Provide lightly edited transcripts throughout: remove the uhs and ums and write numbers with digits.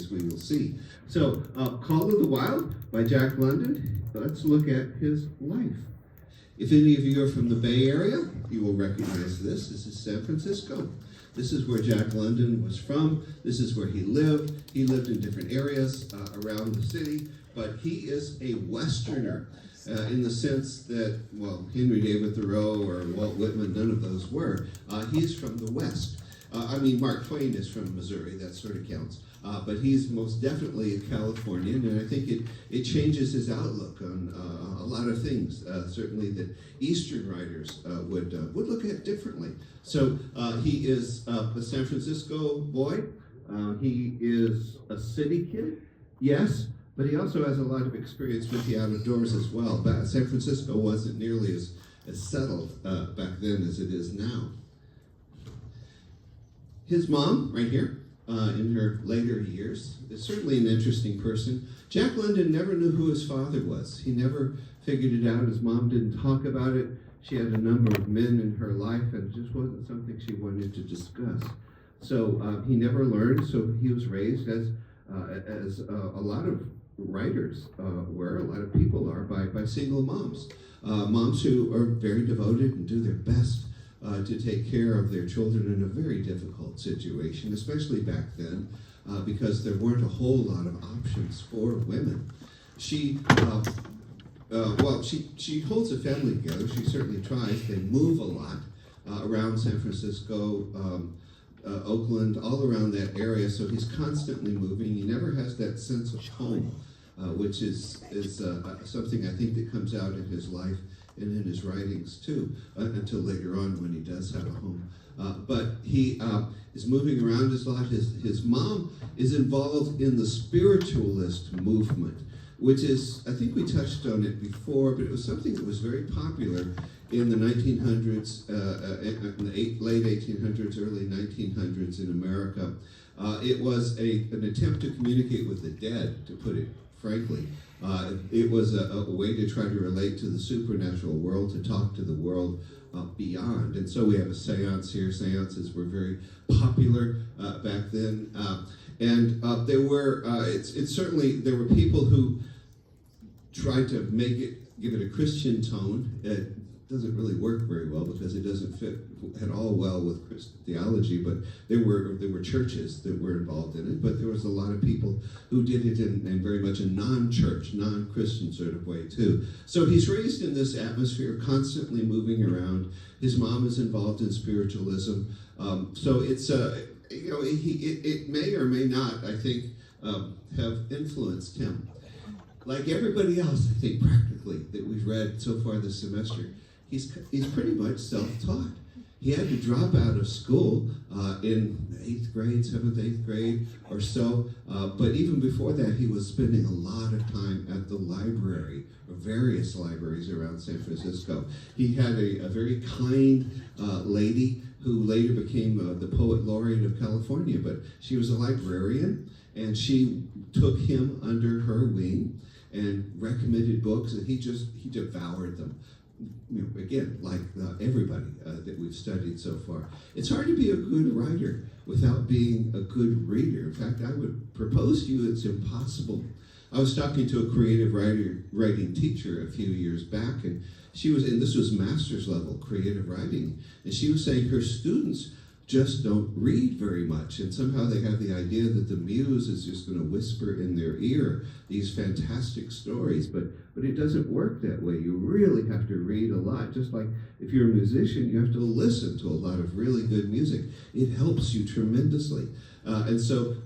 as we will see. So, Call of the Wild by Jack London. Let's look at his life. If any of you are from the Bay Area, you will recognize this. This is San Francisco. This is where Jack London was from. This is where he lived. He lived in different areas around the city, but he is a Westerner in the sense that, well, Henry David Thoreau or Walt Whitman, none of those were. He's from the West. Mark Twain is from Missouri. That sort of counts. But he's most definitely a Californian, and I think it changes his outlook on a lot of things, certainly that Eastern writers would look at differently. So he is a San Francisco boy. He is a city kid, yes, but he also has a lot of experience with the outdoors as well. But San Francisco wasn't nearly as settled back then as it is now. His mom, right here, in her later years, is certainly an interesting person. Jack London never knew who his father was. He never figured it out. His mom didn't talk about it. She had a number of men in her life, and it just wasn't something she wanted to discuss. So he never learned, so he was raised as a lot of writers were, a lot of people are, by single moms. Moms who are very devoted and do their best to take care of their children in a very difficult situation, especially back then, because there weren't a whole lot of options for women. She holds a family together. She certainly tries. They move a lot around San Francisco, Oakland, all around that area, so he's constantly moving. He never has that sense of home, which is something I think that comes out in his life and in his writings too, until later on when he does have a home. But he is moving around a lot. His mom is involved in the spiritualist movement, which is, I think we touched on it before, but it was something that was very popular in the 1900s, in the late 1800s, early 1900s in America. It was an attempt to communicate with the dead, to put it frankly. It was a way to try to relate to the supernatural world, to talk to the world beyond. And so we have a seance here. Seances were very popular back then. There were, there were people who tried to give it a Christian tone. It doesn't really work very well because it doesn't fit at all well with Christian theology, but there were churches that were involved in it, but there was a lot of people who did it in very much a non-church, non-Christian sort of way too. So he's raised in this atmosphere, constantly moving around. His mom is involved in spiritualism. So it's, it may or may not, I think, have influenced him. Like everybody else, I think, practically, that we've read so far this semester, he's pretty much self-taught. He had to drop out of school in 8th grade, 7th, 8th grade or so. But even before that, he was spending a lot of time at the library, or various libraries around San Francisco. He had a very kind lady who later became the poet laureate of California, but she was a librarian, and she took him under her wing and recommended books, and he devoured them. Again, like everybody that we've studied so far. It's hard to be a good writer without being a good reader. In fact, I would propose to you it's impossible. I was talking to a creative writing teacher a few years back, and this was master's level creative writing, and she was saying her students just don't read very much, and somehow they have the idea that the muse is just going to whisper in their ear these fantastic stories, but it doesn't work that way. You really have to read a lot. Just like if you're a musician, you have to listen to a lot of really good music. It helps you tremendously. And so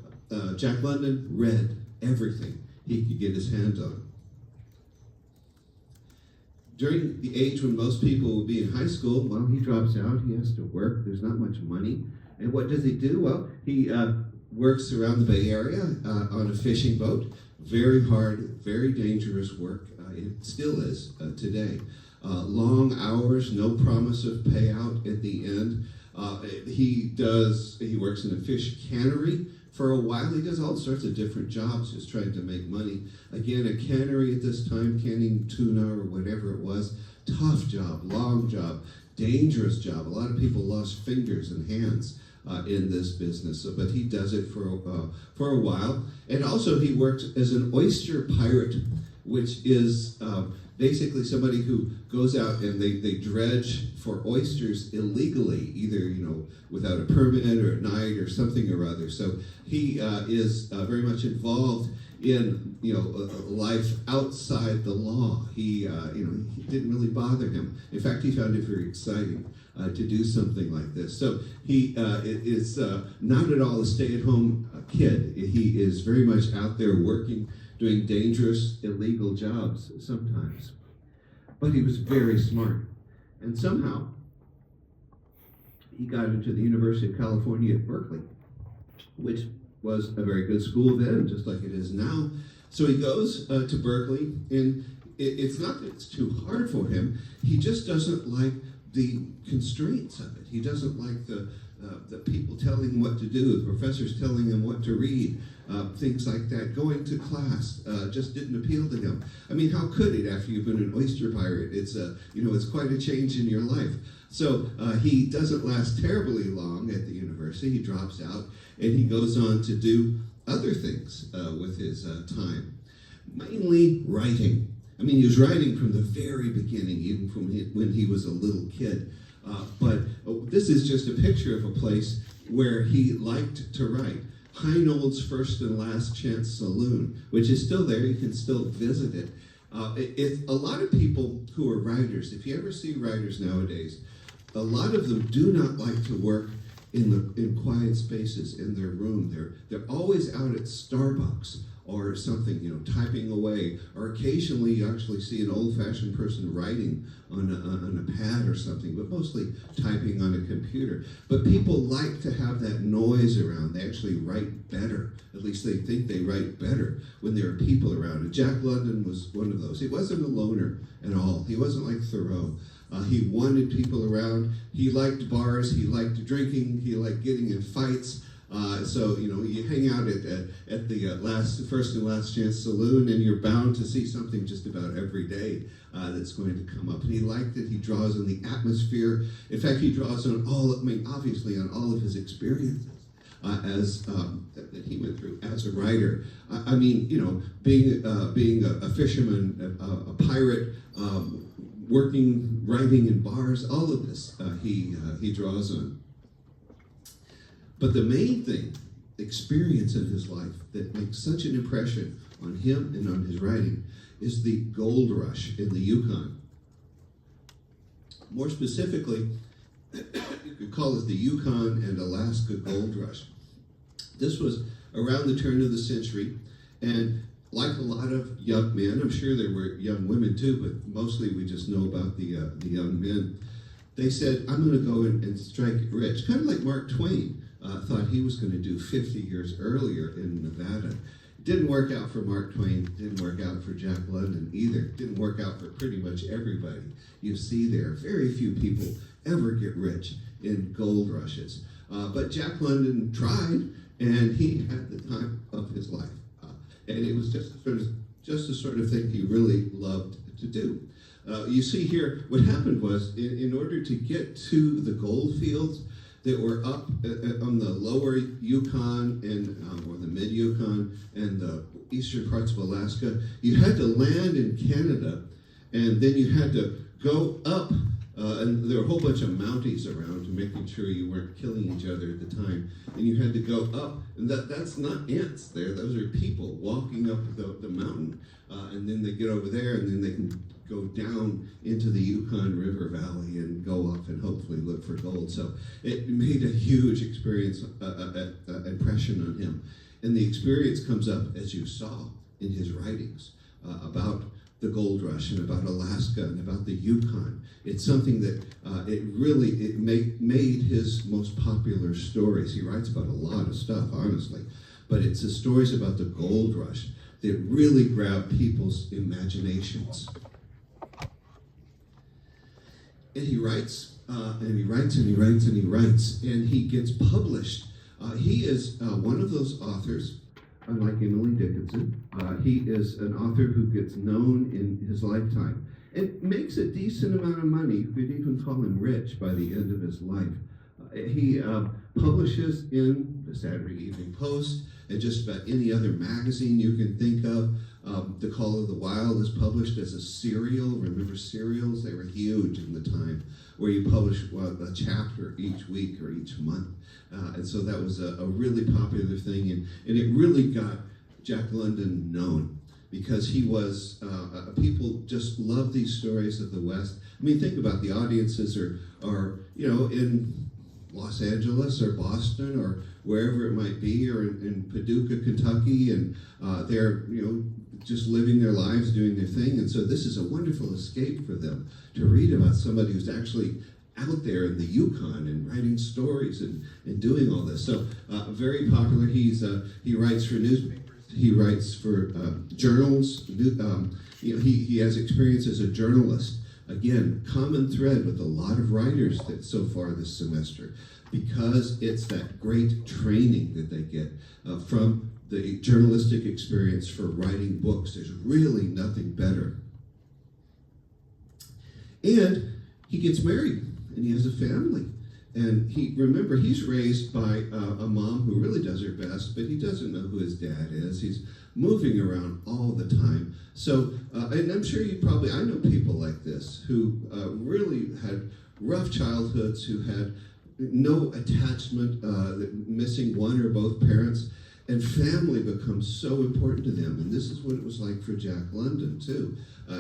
Jack London read everything he could get his hands on. During the age when most people will be in high school, well, he drops out, he has to work, there's not much money. And what does he do? Well, he works around the Bay Area on a fishing boat. Very hard, very dangerous work. It still is today. Long hours, no promise of payout at the end. He works in a fish cannery for a while. He does all sorts of different jobs just trying to make money. Again, a cannery at this time, canning tuna or whatever it was. Tough job, long job, dangerous job. A lot of people lost fingers and hands in this business. But he does it for a while. And also he works as an oyster pirate, which is basically somebody who goes out and they dredge for oysters illegally, either without a permit or at night or something or other. So he is very much involved in life outside the law. He he didn't really bother him. In fact, he found it very exciting to do something like this. So he is not at all a stay-at-home kid. He is very much out there working, doing dangerous, illegal jobs sometimes. But he was very smart. And somehow, he got into the University of California at Berkeley, which was a very good school then, just like it is now. So he goes to Berkeley, and it's not that it's too hard for him. He just doesn't like the constraints of it. He doesn't like the people telling him what to do, the professors telling him what to read, things like that. Going to class just didn't appeal to him. I mean, how could it after you've been an oyster pirate? It's it's quite a change in your life. So he doesn't last terribly long at the university. He drops out, and he goes on to do other things with his time, mainly writing. I mean, he was writing from the very beginning, even from when he was a little kid. But this is just a picture of a place where he liked to write. Heinold's First and Last Chance Saloon, which is still there. You can still visit it. It's a lot of people who are writers. If you ever see writers nowadays, a lot of them do not like to work in quiet spaces in their room. They're always out at Starbucks or something, typing away. Or occasionally you actually see an old-fashioned person writing on a pad or something, but mostly typing on a computer. But people like to have that noise around. They actually write better. At least they think they write better when there are people around. And Jack London was one of those. He wasn't a loner at all. He wasn't like Thoreau. He wanted people around. He liked bars. He liked drinking. He liked getting in fights. So you hang out at the First and Last Chance Saloon, and you're bound to see something just about every day that's going to come up. And he liked it. He draws on the atmosphere. In fact, he draws on obviously on all of his experiences that he went through as a writer. Being a fisherman, a pirate, writing in bars, all of this he draws on. But the main thing, experience of his life that makes such an impression on him and on his writing is the gold rush in the Yukon. More specifically, you could call it the Yukon and Alaska Gold Rush. This was around the turn of the century, and like a lot of young men, I'm sure there were young women too, but mostly we just know about the young men. They said, I'm going to go and strike it rich. Kind of like Mark Twain thought he was going to do 50 years earlier in Nevada. It didn't work out for Mark Twain. Didn't work out for Jack London either. Didn't work out for pretty much everybody. You see there, very few people ever get rich in gold rushes. But Jack London tried, and he had the time of his life. And it was just the sort of thing he really loved to do. You see here, what happened was, in order to get to the gold fields that were up on the lower Yukon and or the mid-Yukon and the eastern parts of Alaska, you had to land in Canada, and then you had to go up, and there were a whole bunch of Mounties around to making sure you weren't killing each other at the time, and you had to go up, and that's not ants there, those are people walking up the mountain, and then they get over there, and then they can go down into the Yukon River Valley and go up and hopefully look for gold. So it made a huge impression on him. And the experience comes up, as you saw in his writings, about the gold rush and about Alaska and about the Yukon. It's something that it made his most popular stories. He writes about a lot of stuff, honestly, but it's the stories about the gold rush that really grab people's imaginations. And he writes, and he writes, and he writes, and he writes, and he gets published. He is one of those authors, unlike Emily Dickinson. He is an author who gets known in his lifetime and makes a decent amount of money. You could even call him rich by the end of his life. he publishes in the Saturday Evening Post and just about any other magazine you can think of. The Call of the Wild is published as a serial. Remember serials? They were huge in the time, where you publish a chapter each week or each month. And so that was a really popular thing, and it really got Jack London known, because he was, people just love these stories of the West. I mean, think about the audiences are in Los Angeles or Boston or wherever it might be, or in Paducah, Kentucky, and they're, just living their lives, doing their thing. And so this is a wonderful escape for them to read about somebody who's actually out there in the Yukon and writing stories and doing all this. So very popular. He writes for newspapers. He writes for journals. He has experience as a journalist. Again, common thread with a lot of writers so far this semester, because it's that great training that they get from the journalistic experience for writing books. There's really nothing better. And he gets married, and he has a family. And he's raised by a mom who really does her best, but he doesn't know who his dad is. He's moving around all the time. So, and I'm sure I know people like this who really had rough childhoods, who had no attachment, missing one or both parents, and family becomes so important to them. And this is what it was like for Jack London, too.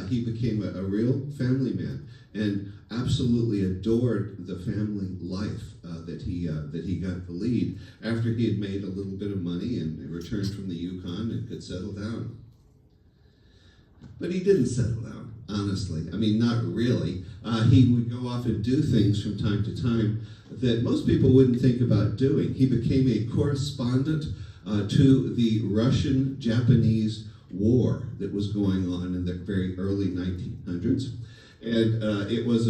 He became a real family man and absolutely adored the family life that he got to lead after he had made a little bit of money and returned from the Yukon and could settle down. But he didn't settle down, honestly. I mean, not really. He would go off and do things from time to time that most people wouldn't think about doing. He became a correspondent to the Russian-Japanese war that was going on in the very early 1900s. And it was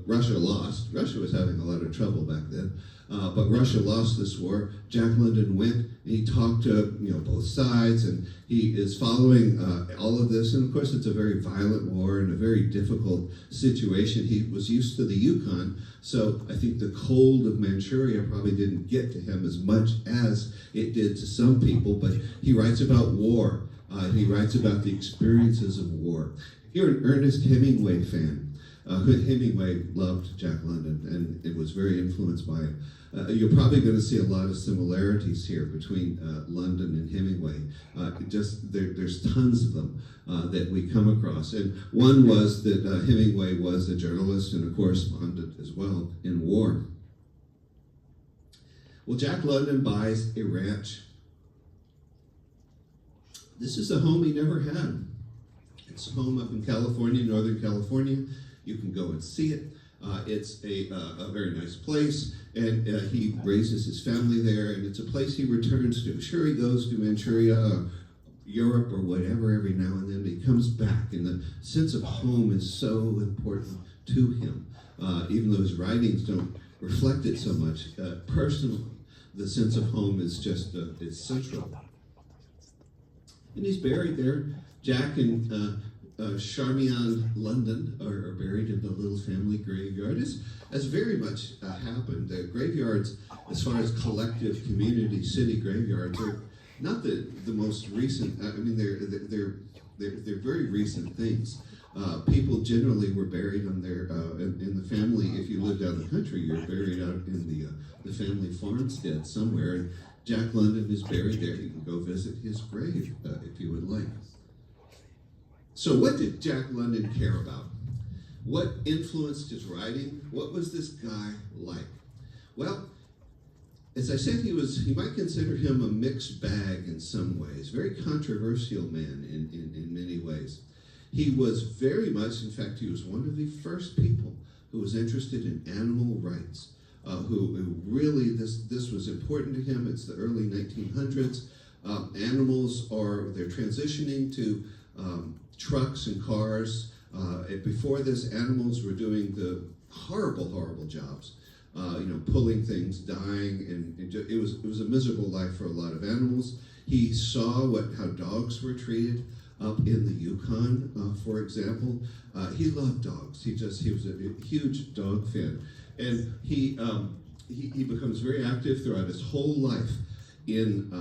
Russia lost. Russia was having a lot of trouble back then. But Russia lost this war. Jack London went, and he talked to both sides, and he is following all of this. And of course, it's a very violent war and a very difficult situation. He was used to the Yukon, so I think the cold of Manchuria probably didn't get to him as much as it did to some people. But he writes about war. He writes about the experiences of war. If you're an Ernest Hemingway fan, Hemingway loved Jack London and it was very influenced by him. You're probably going to see a lot of similarities here between London and Hemingway. There's tons of them that we come across. And one was that Hemingway was a journalist and a correspondent as well in war. Well, Jack London buys a ranch. This is a home he never had. It's a home up in California, Northern California. You can go and see it. It's a very nice place, and he raises his family there, and it's a place he returns to. Sure, he goes to Manchuria, Europe, or whatever every now and then, but he comes back, and the sense of home is so important to him, even though his writings don't reflect it so much. Personally, the sense of home is just is central. And he's buried there. Jack and Charmian London are buried in the little family graveyard, as very much happened. The graveyards, as far as collective community city graveyards, are not the most recent. I mean, they're very recent things. People generally were buried on their in the family. If you lived out in the country, you're buried out in the family farmstead somewhere. And Jack London is buried there. You can go visit his grave if you would like. So what did Jack London care about? What influenced his writing? What was this guy like? Well, as I said, you might consider him a mixed bag in some ways. Very controversial man in many ways. He was very much, in fact, he was one of the first people who was interested in animal rights. Who really, this was important to him. It's the early 1900s. They're transitioning to trucks and cars. Before this, animals were doing the horrible, horrible jobs. Pulling things, dying, and it was a miserable life for a lot of animals. He saw how dogs were treated up in the Yukon, for example. He loved dogs. He was a huge dog fan. And he he becomes very active throughout his whole life in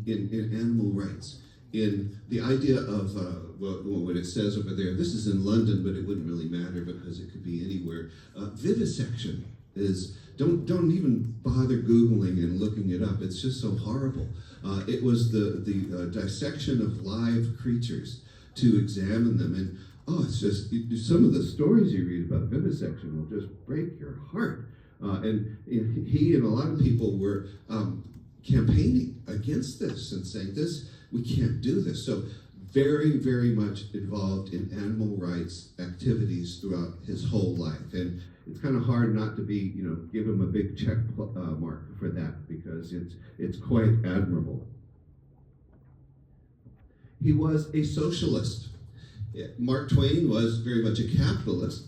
animal rights, in the idea of, what it says over there, this is in London, but it wouldn't really matter because it could be anywhere. Vivisection is, don't even bother Googling and looking it up. It's just so horrible. It was the dissection of live creatures to examine them. And it's just, some of the stories you read about vivisection will just break your heart. And he and a lot of people were campaigning against this and saying, we can't do this. So very, very much involved in animal rights activities throughout his whole life. And it's kind of hard not to be, give him a big check mark for that, because it's quite admirable. He was a socialist. Mark Twain was very much a capitalist.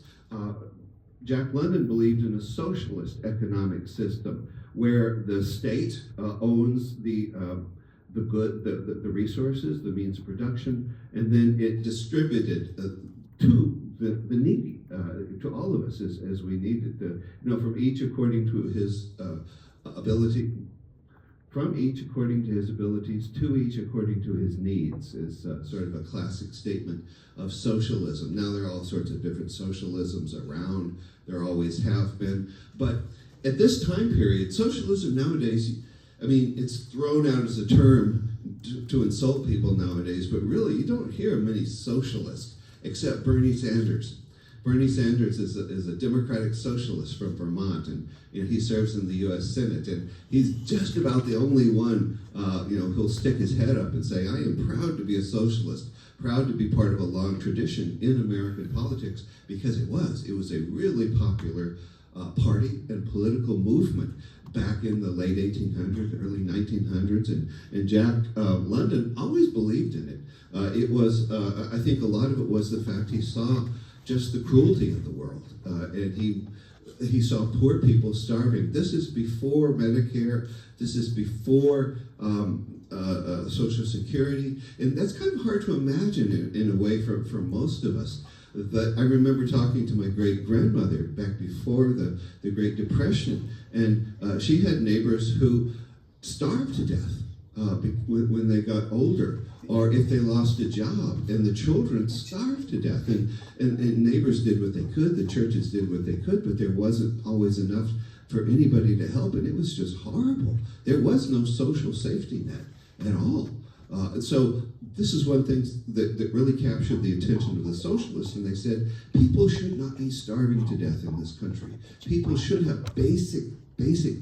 Jack London believed in a socialist economic system where the state owns the resources, the means of production, and then it distributed to the needy, to all of us as we need it. From each according to his ability, from each according to his abilities, to each according to his needs, is sort of a classic statement of socialism. Now there are all sorts of different socialisms around. There always have been. But at this time period, socialism nowadays, it's thrown out as a term to insult people nowadays, but really you don't hear many socialists except Bernie Sanders. Bernie Sanders is a democratic socialist from Vermont, and he serves in the U.S. Senate, and he's just about the only one who'll stick his head up and say, I am proud to be a socialist, proud to be part of a long tradition in American politics, because it was a really popular party and political movement back in the late 1800s, early 1900s, and Jack London always believed in it. It was, I think a lot of it was the fact he saw just the cruelty of the world, and he saw poor people starving. This is before Medicare, this is before Social Security, and that's kind of hard to imagine in a way for most of us. But I remember talking to my great-grandmother back before the Great Depression, and she had neighbors who starved to death when they got older, or if they lost a job, and the children starved to death. And neighbors did what they could, the churches did what they could, but there wasn't always enough for anybody to help, and it was just horrible. There was no social safety net at all. So this is one thing that really captured the attention of the socialists, and they said, people should not be starving to death in this country. People should have basic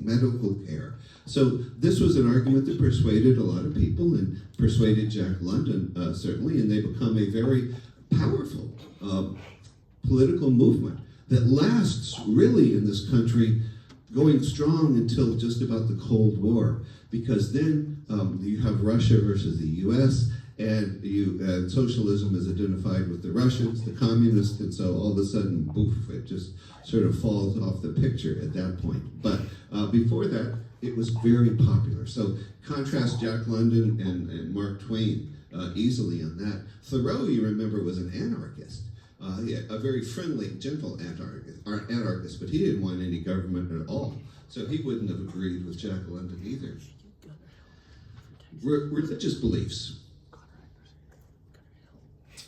medical care. So this was an argument that persuaded a lot of people, and persuaded Jack London certainly, and they become a very powerful political movement that lasts really in this country, going strong until just about the Cold War, because then you have Russia versus the U.S., and socialism is identified with the Russians, the communists, and so all of a sudden, boof, it just sort of falls off the picture at that point. But before that, it was very popular. So contrast Jack London and Mark Twain easily on that. Thoreau, you remember, was an anarchist. A very friendly, gentle anarchist, but he didn't want any government at all. So he wouldn't have agreed with Jack London either. Religious beliefs.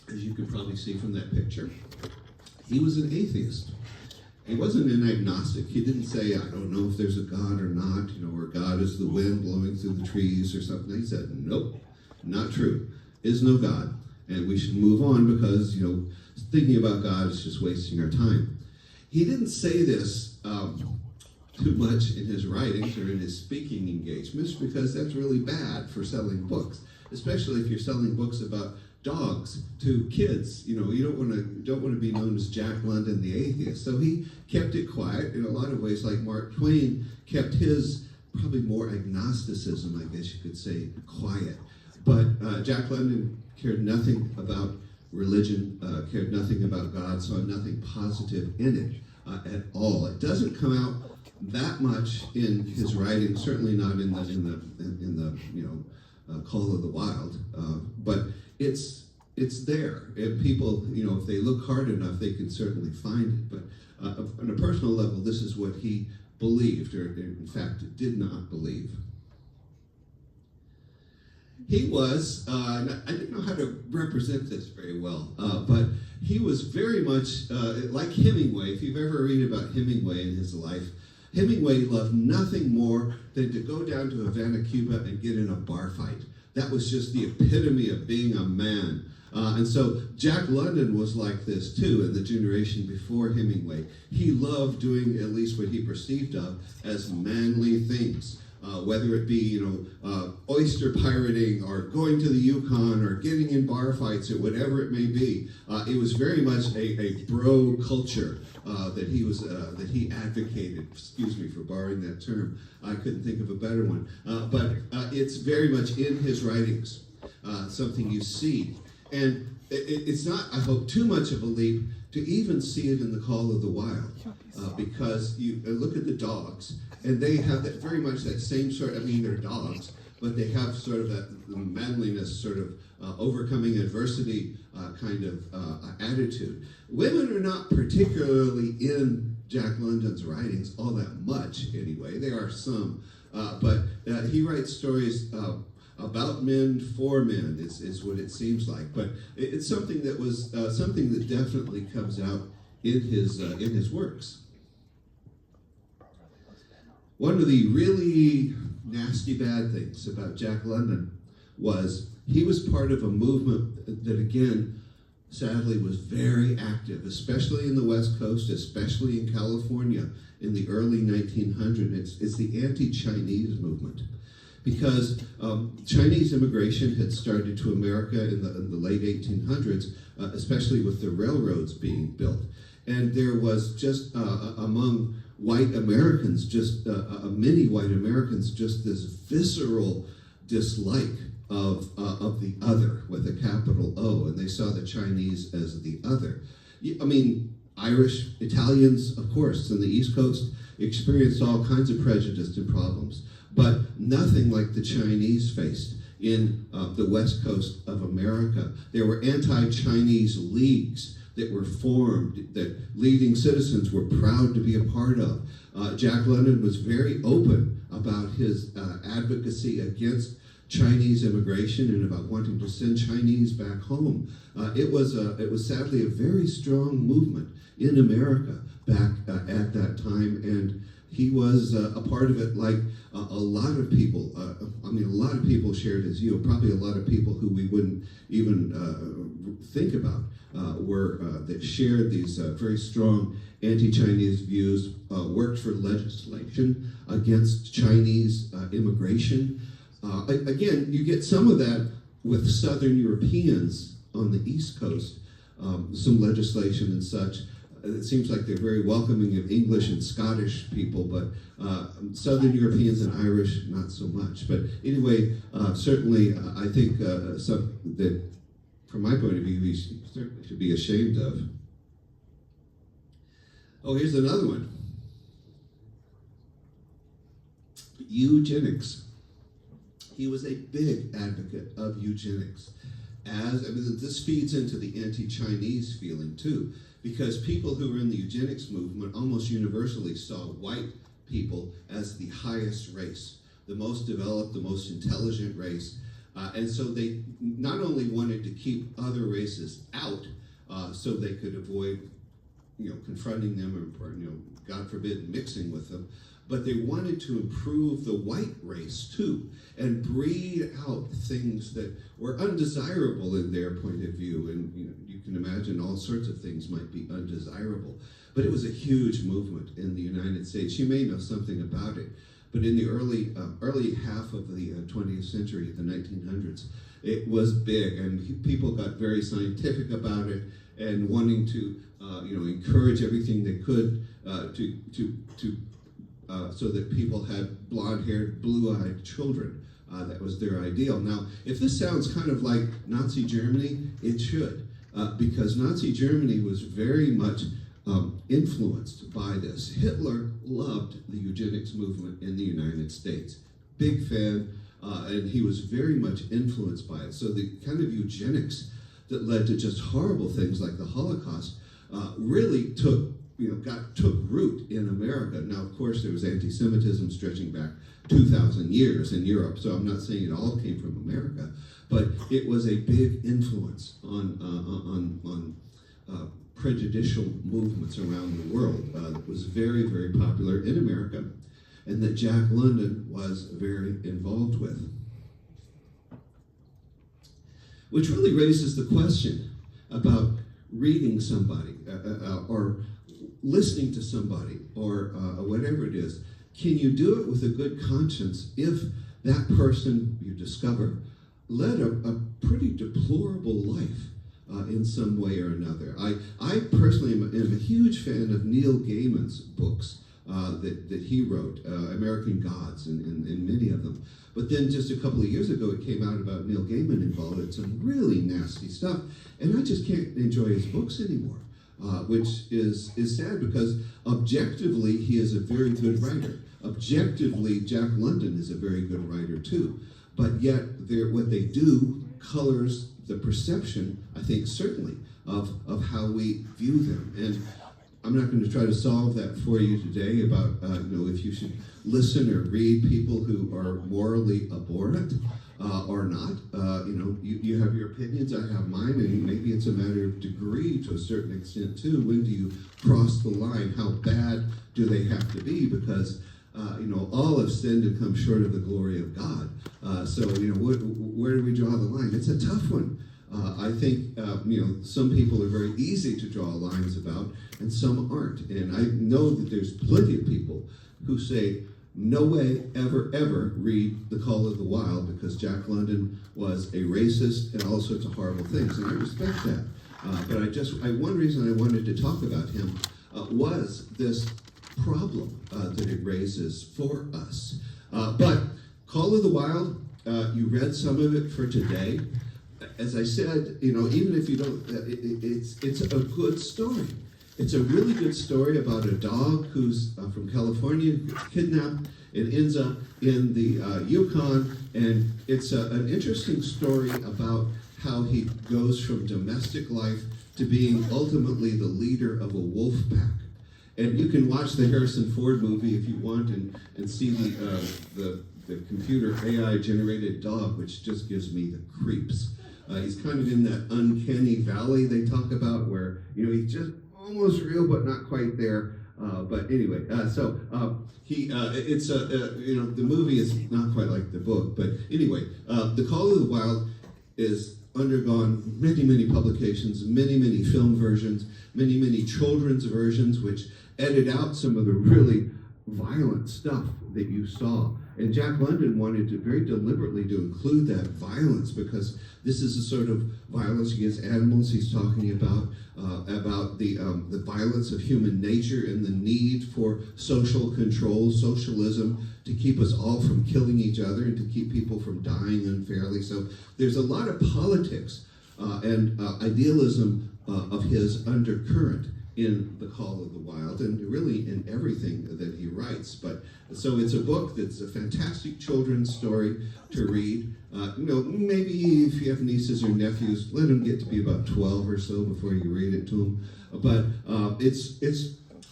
As you can probably see from that picture, he was an atheist. He wasn't an agnostic. He didn't say, I don't know if there's a God or not, or God is the wind blowing through the trees or something. He said, nope, not true. Is no God. And we should move on because, thinking about God is just wasting our time. He didn't say this too much in his writings or in his speaking engagements, because that's really bad for selling books, especially if you're selling books about dogs to kids. You don't want to be known as Jack London the atheist. So he kept it quiet in a lot of ways, like Mark Twain kept his probably more agnosticism, I guess you could say, quiet. But Jack London cared nothing about religion, cared nothing about God, saw nothing positive in it at all. It doesn't come out that much in his writing, certainly not in the Call of the Wild, but it's there, and people, if they look hard enough, they can certainly find it. But on a personal level, this is what he believed, or in fact did not believe. He was, I didn't know how to represent this very well, but he was very much like Hemingway. If you've ever read about Hemingway in his life, Hemingway loved nothing more than to go down to Havana, Cuba, and get in a bar fight. That was just the epitome of being a man. And so Jack London was like this too in the generation before Hemingway. He loved doing at least what he perceived of as manly things. Whether it be, oyster pirating or going to the Yukon or getting in bar fights or whatever it may be, it was very much a bro culture that he advocated. Excuse me for borrowing that term. I couldn't think of a better one. But it's very much in his writings, something you see. And it's not, I hope, too much of a leap to even see it in The Call of the Wild, because you look at the dogs, and they have that very much that same sort. They're dogs, but they have sort of that manliness, sort of overcoming adversity kind of attitude. Women are not particularly in Jack London's writings all that much, anyway. There are some, but he writes stories about men for men is what it seems like. But it's something that was something that definitely comes out in his works. One of the really nasty bad things about Jack London was he was part of a movement that, again, sadly was very active, especially in the West Coast, especially in California in the early 1900s. It's the anti-Chinese movement. Because Chinese immigration had started to America in the late 1800s, especially with the railroads being built. And there was just among white Americans, many white Americans, just this visceral dislike of the other with a capital O, and they saw the Chinese as the other. Irish, Italians, of course, on the East Coast experienced all kinds of prejudice and problems, but nothing like the Chinese faced in the West Coast of America. There were anti-Chinese leagues that were formed that leading citizens were proud to be a part of. Jack London was very open about his advocacy against Chinese immigration and about wanting to send Chinese back home. It was sadly a very strong movement in America back at that time, and he was a part of it, like a lot of people. A lot of people shared his view. Probably a lot of people who we wouldn't even think about that shared these very strong anti-Chinese views, worked for legislation against Chinese immigration. Again, you get some of that with Southern Europeans on the East Coast, some legislation and such. It seems like they're very welcoming of English and Scottish people, but Southern Europeans and Irish, not so much. But anyway, certainly I think something that, from my point of view, we certainly should be ashamed of. Oh, here's another one. Eugenics. He was a big advocate of eugenics. This feeds into the anti-Chinese feeling too, because people who were in the eugenics movement almost universally saw white people as the highest race, the most developed, the most intelligent race. And so they not only wanted to keep other races out so they could avoid confronting them or God forbid, mixing with them, but they wanted to improve the white race too and breed out things that were undesirable in their point of view. And you can imagine all sorts of things might be undesirable. But it was a huge movement in the United States. You may know something about it, but in the early half of the 20th century, the 1900s, it was big, and people got very scientific about it and wanting to encourage everything they could so that people had blonde-haired, blue-eyed children. That was their ideal. Now, if this sounds kind of like Nazi Germany, it should, because Nazi Germany was very much influenced by this. Hitler loved the eugenics movement in the United States. Big fan, and he was very much influenced by it. So the kind of eugenics that led to just horrible things like the Holocaust really took took root in America. Now, of course, there was anti-Semitism stretching back 2,000 years in Europe, so I'm not saying it all came from America, but it was a big influence on prejudicial movements around the world that was very, very popular in America, and that Jack London was very involved with. Which really raises the question about reading somebody or listening to somebody or whatever it is. Can you do it with a good conscience if that person you discover led a pretty deplorable life in some way or another? I personally am a huge fan of Neil Gaiman's books that he wrote, American Gods, and many of them. But then just a couple of years ago, it came out about Neil Gaiman involved in some really nasty stuff, and I just can't enjoy his books anymore, which is sad because objectively, he is a very good writer. Objectively, Jack London is a very good writer too, but yet what they do colors the perception, I think, certainly, of how we view them. And I'm not going to try to solve that for you today about if you should listen or read people who are morally abhorrent or not. You have your opinions, I have mine, and maybe it's a matter of degree to a certain extent too. When do you cross the line? How bad do they have to be? Because all have sinned and come short of the glory of God. So where do we draw the line? It's a tough one. I think some people are very easy to draw lines about, and some aren't. And I know that there's plenty of people who say, no way, ever read The Call of the Wild because Jack London was a racist and all sorts of horrible things. And I respect that. But one reason I wanted to talk about him was this problem that it raises for us. But Call of the Wild, you read some of it for today. As I said, even if you don't, it's a good story. It's a really good story about a dog who's from California, gets kidnapped, and ends up in the Yukon, and it's an interesting story about how he goes from domestic life to being ultimately the leader of a wolf pack. And you can watch the Harrison Ford movie if you want and see the computer AI-generated dog, which just gives me the creeps. He's kind of in that uncanny valley they talk about where, he's just almost real but not quite there. But anyway, the movie is not quite like the book. But anyway, The Call of the Wild is undergone many, many publications, many, many film versions, many, many children's versions, which edit out some of the really violent stuff that you saw. And Jack London wanted to very deliberately to include that violence because this is a sort of violence against animals he's talking about the violence of human nature and the need for social control, socialism, to keep us all from killing each other and to keep people from dying unfairly. So there's a lot of politics and idealism of his undercurrent in The Call of the Wild, and really in everything that he writes. But so it's a book that's a fantastic children's story to read. Maybe if you have nieces or nephews, let them get to be about 12 or so before you read it to them. But it's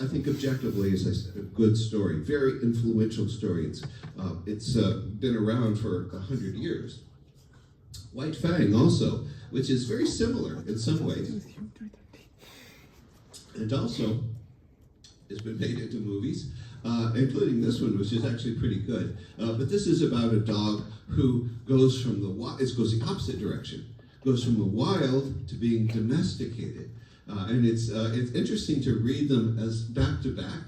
I think objectively, as I said, a good story, very influential story. It's been around for 100 years. White Fang also, which is very similar in some ways. And also, it's been made into movies, including this one, which is actually pretty good. But this is about a dog who goes from it goes the opposite direction, goes from the wild to being domesticated. And it's interesting to read them as back to back,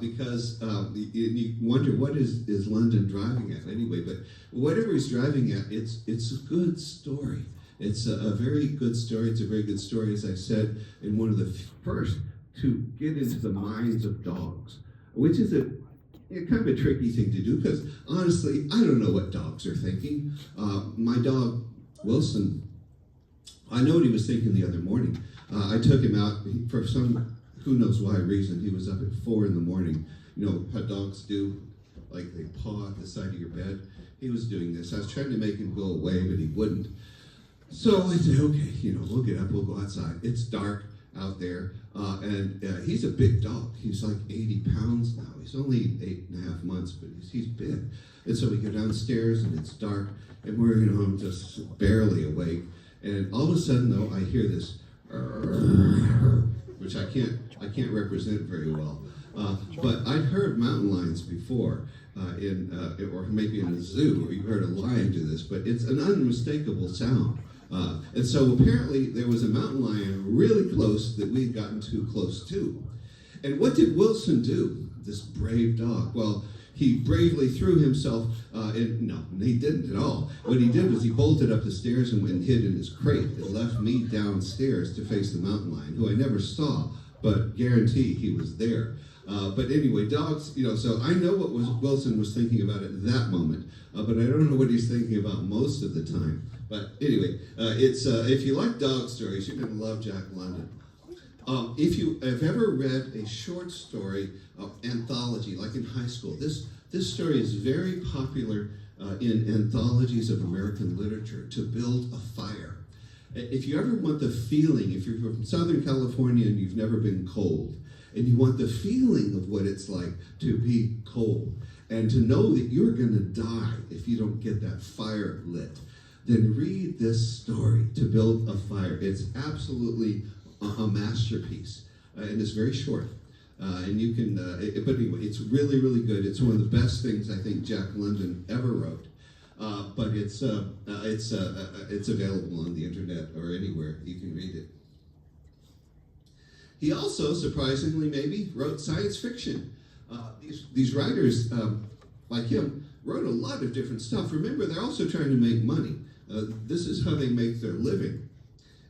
because you wonder what is London driving at anyway. But whatever he's driving at, it's a good story. It's a very good story. It's a very good story, as I said, in one of the first to get into the minds of dogs, which is kind of a tricky thing to do because, honestly, I don't know what dogs are thinking. My dog, Wilson, I know what he was thinking the other morning. I took him out for some, who knows why reason. He was up at 4 in the morning. You know how dogs do, like they paw at the side of your bed. He was doing this. I was trying to make him go away, but he wouldn't. So I said, okay, we'll get up, we'll go outside. It's dark. out there, and he's a big dog. He's like 80 pounds now. He's only 8.5 months, but he's big. And so we go downstairs, and it's dark, and we're, I'm just barely awake. And all of a sudden, though, I hear this, which I can't represent very well. But I'd heard mountain lions before, or maybe in a zoo, or you heard a lion do this, but it's an unmistakable sound. And so apparently there was a mountain lion really close that we'd gotten too close to. And what did Wilson do, this brave dog? Well, he bravely threw himself no, he didn't at all. What he did was he bolted up the stairs and went and hid in his crate and left me downstairs to face the mountain lion, who I never saw, but guarantee he was there. But anyway, dogs, so I know what Wilson was thinking about at that moment, but I don't know what he's thinking about most of the time. But anyway, if you like dog stories, you're going to love Jack London. If you have ever read a short story anthology, like in high school, this story is very popular in anthologies of American literature, To Build a Fire. If you ever want the feeling, if you're from Southern California and you've never been cold, and you want the feeling of what it's like to be cold, and to know that you're going to die if you don't get that fire lit, then read this story, To Build a Fire. It's absolutely a masterpiece, and it's very short. And you can, but anyway, it's really, really good. It's one of the best things I think Jack London ever wrote. But it's available on the internet or anywhere you can read it. He also, surprisingly maybe, wrote science fiction. These writers, like him, wrote a lot of different stuff. Remember, they're also trying to make money. This is how they make their living.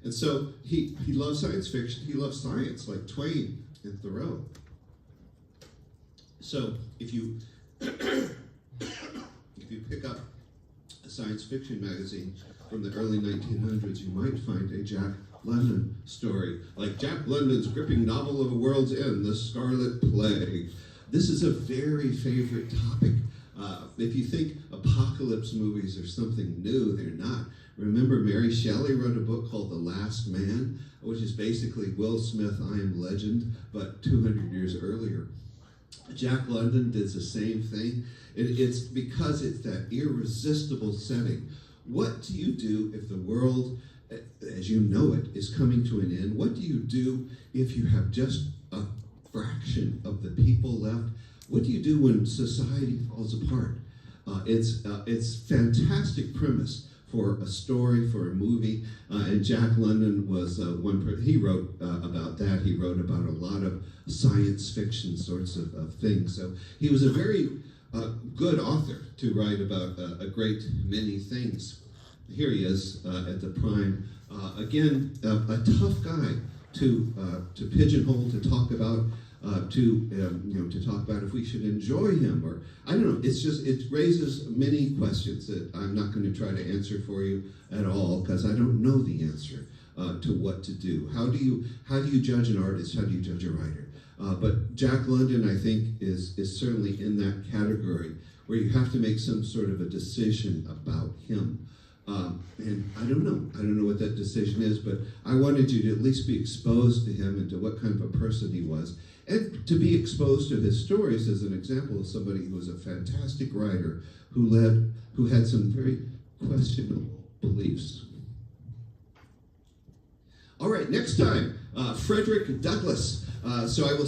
And so he loves science fiction. He loves science, like Twain and Thoreau. So if you pick up a science fiction magazine from the early 1900s, you might find a Jack London story, like Jack London's gripping novel of a world's end, The Scarlet Plague. This is a very favorite topic. If you think apocalypse movies are something new, they're not. Remember, Mary Shelley wrote a book called The Last Man, which is basically Will Smith, I Am Legend, but 200 years earlier. Jack London did the same thing. It's because it's that irresistible setting. What do you do if the world, as you know it, is coming to an end? What do you do if you have just a fraction of the people left? What do you do when society falls apart? It's fantastic premise for a story, for a movie, and Jack London was he wrote about that. He wrote about a lot of science fiction sorts of things. So he was a very good author to write about a great many things. Here he is at the prime. Again, a tough guy to pigeonhole, to talk about. To talk about if we should enjoy him, or I don't know. It raises many questions that I'm not going to try to answer for you at all, because I don't know the answer to what to do. How do you judge an artist? How do you judge a writer? But Jack London, I think, is certainly in that category where you have to make some sort of a decision about him. And I don't know what that decision is, but I wanted you to at least be exposed to him and to what kind of a person he was, and to be exposed to his stories as an example of somebody who was a fantastic writer who had some very questionable beliefs. All right, next time, Frederick Douglass. So I will